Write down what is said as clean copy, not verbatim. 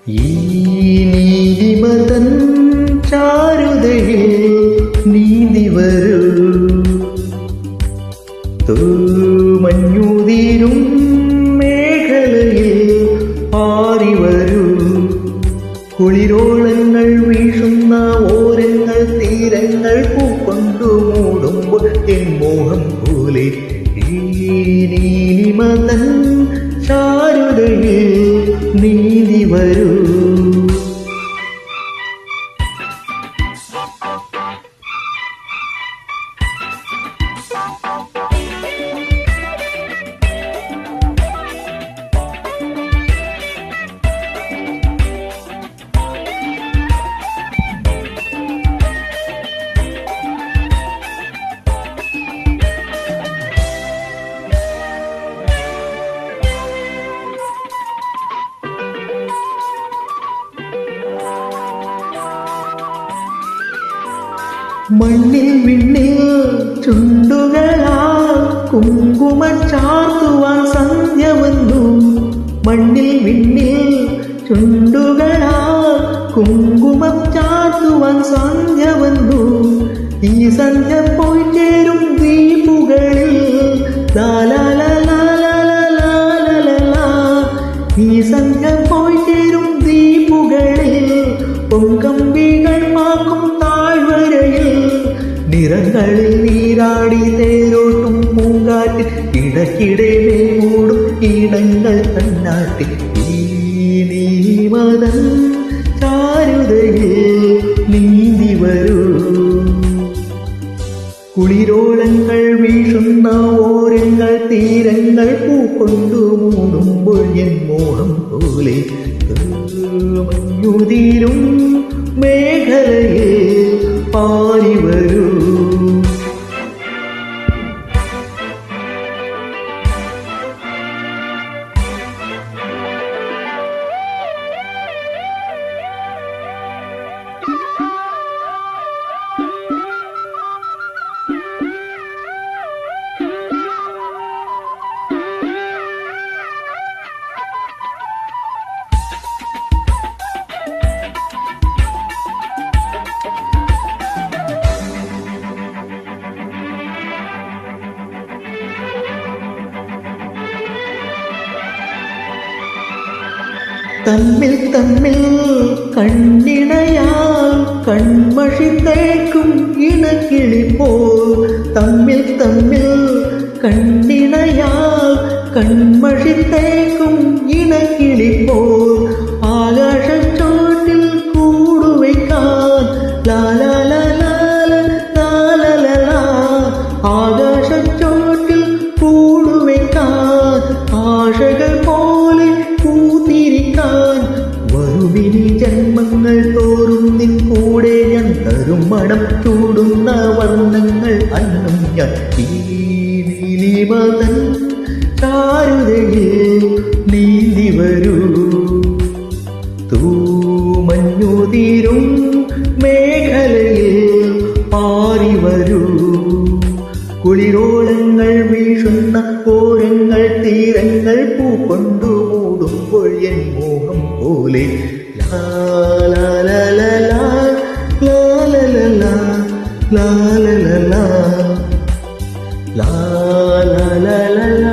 ഈ നീലിമതൻ ചാരുതയിൽ നീന്തി വരൂ, തൂമഞ്ഞുതീരും മേഖലയിൽ പാറി വരൂ. കുളിരോളങ്ങൾ വീശുന്ന ഓരങ്ങൾ തീരങ്ങൾ പൂക്കൊണ്ടു മൂടുമ്പോൾ എൻ മോഹം പോലെ ഈ നീലിമതൻ ചാരുതയിൽ നീന്തി വരൂ. മണ്ണിൽ വിണ്ണിൽ ചുണ്ടുകളാ കുങ്കുമം ചാർത്തുവാൻ സന്ധ്യ വന്നു. മണ്ണിൽ വിണ്ണിൽ ചുണ്ടുകളാ കുങ്കുമം ചാർത്തുവാൻ സന്ധ്യ വന്നു. ഈ സന്ധ്യ പോയി ചേരും ദീപുകളിൽ ഈ സന്ധ്യ പോയി ചേരും ദീപുകളിൽ പൊങ്കമ്പികൾ പാക്കും താഴ്വരയിൽ. നിറങ്ങളിൽ നീരാടി തേരോട്ടും പൂങ്കാറ്റിൽ ഇടയ്ക്കിടെ മൂടും ഇടങ്ങൾ തന്നാട്ടി. ഈ നീലിമതൻ ചാരുതയിൽ നീന്തി വരൂ. കുളിരോളങ്ങൾ വീശുന്ന ഓരങ്ങൾ തീരങ്ങൾ പൂക്കൊണ്ടു മൂടുമ്പോൾ എൻ മോഹം പോലെ മഞ്ഞുതീരും മേഖലയിൽ പാറി വരൂ. തമ്മിൽ തമ്മിൽ കണ്ണിണയാൽ കൺമഷി തേക്കും ഇണക്കിളിപ്പോൾ. തമ്മിൽ തമ്മിൽ കണ്ണിണയാൽ കൺമഷി തേക്കും ഇണക്കിളിപ്പോൾ. ആകാശച്ചോട്ടിൽ കൂടുവയ്ക്കാൻ ആകാശച്ചോട്ടിൽ കൂടുവയ്ക്കാൻ ആശകൾ പോലെ പൂത്തിരിക്കാൻ. വരുവിനി ജന്മങ്ങൾ തോറും നിൻ കൂടെ ഞാൻ തരും മണം ചൂടുന്ന വർണ്ണങ്ങൾ അന്നും ഞാൻ. ഈ നീലിമതൻ ചാരുതയിൽ നീന്തി വരൂ. തൂമഞ്ഞുതീരും മേഖലയിൽ പാറി വരൂ. കുളിരോളങ്ങൾ വീശുന്ന ഓരങ്ങൾ തീരങ്ങൾ പൂക്കൊണ്ടു മൂടുമ്പോൾ എൻ മോഹം പോലെ ലാ ലാ ലാ ലാ ലാ ലാ ലാ ലാ ലാ ലാ ലാ ലാ ലാ ലാ ലാ ലാ ലാ.